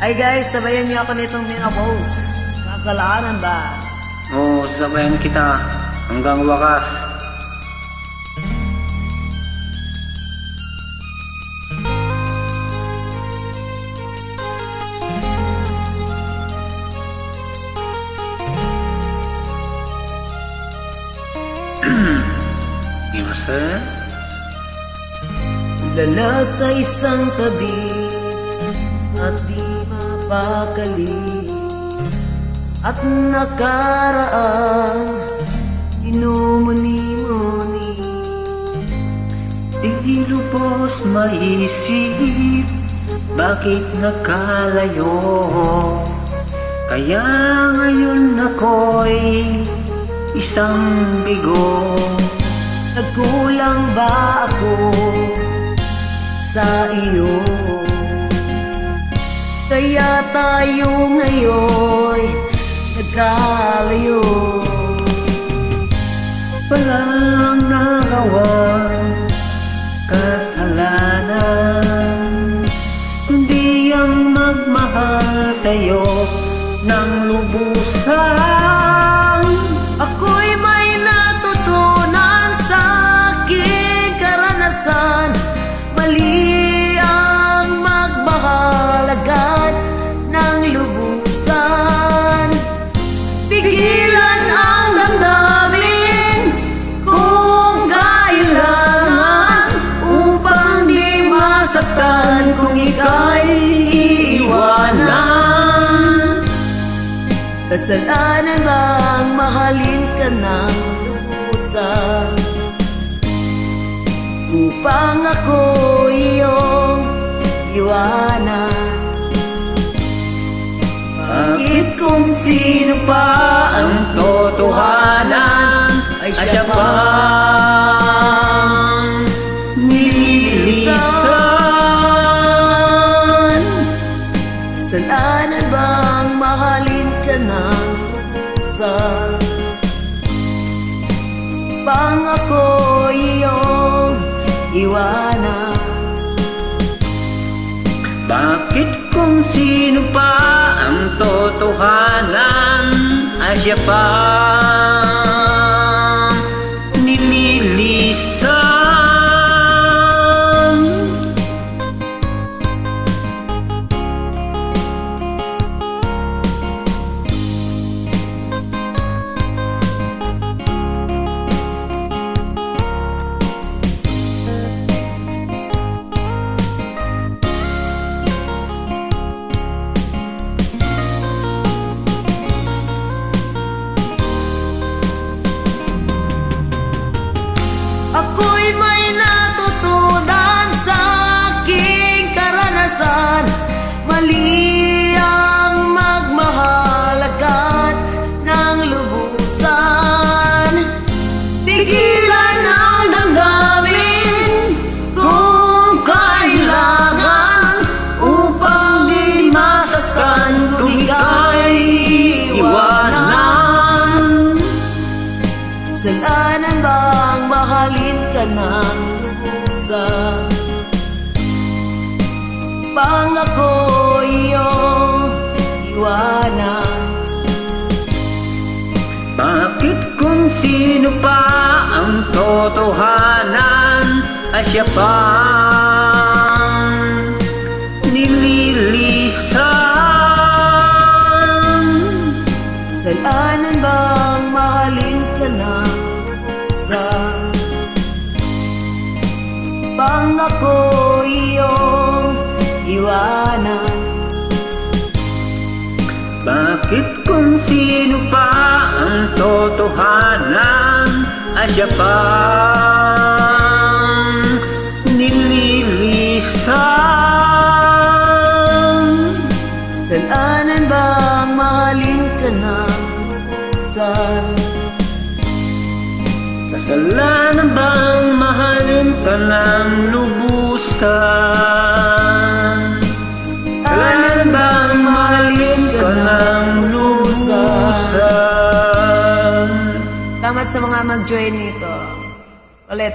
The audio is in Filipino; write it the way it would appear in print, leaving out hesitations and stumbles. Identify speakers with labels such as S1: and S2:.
S1: Ay guys, sabayan niyo ako nitong minapose. Kasalanan ba?
S2: Oo, sabayan kita hanggang wakas. Imasa?
S1: Lala sa isang tabi at di mapakali, at nakaraan inumuni-muni.
S2: Di lubos maisip bakit nakalayo, kaya ngayon ako'y isang bigo.
S1: Nagkulang ba ako sa iyo? Kaya tayo ngayon nagkalayo.
S2: Walang nagawang kasalanan, kundi ang magmahal sa'yo ng lubusan.
S1: Ako'y may natutunan sa aking karanasan. Mali ang magmahal agad ng lubusan. Pigilan ang damdamin kung kailangan, upang di masaktan kung ika'y iiwanan. Kasalanan bang mahalin ka ng lubusan, upang ako iyong iwanan? Bakit kung sino pa ang totohanan ay siya pang nililisan? Kasalanan bang mahalin ka ng lubusan, upang ako iyong iwanan?
S2: Bakit kung sino pa ang totohanan ay siya pa nililisan?
S1: Ako'y may natutunan sa aking karanasan. Mali ang magmahal agad ng lubusan. Pigilan ang damdamin kung kailangan, upang di masaktan kung ika'y iwanan. Kasalanan bang mahalin ka ng lubusan, upang ako iyong iwanan?
S2: Bakit kung sino pa ang totohanan ay siya pang nililisan?
S1: Kasalanan bang mahalin ka ng lubusan, upang ako iyong iwanan?
S2: Bakit kung sino pa ang totohanan ay siya pang nililisan?
S1: Kasalanan bang mahalin ka ng lubusan,
S2: Kasalanan bang mahalin ka ng lubusan? Kasalanan bang mahalin ka ng lubusan?
S1: Salamat sa mga mag-join nito. Ulit.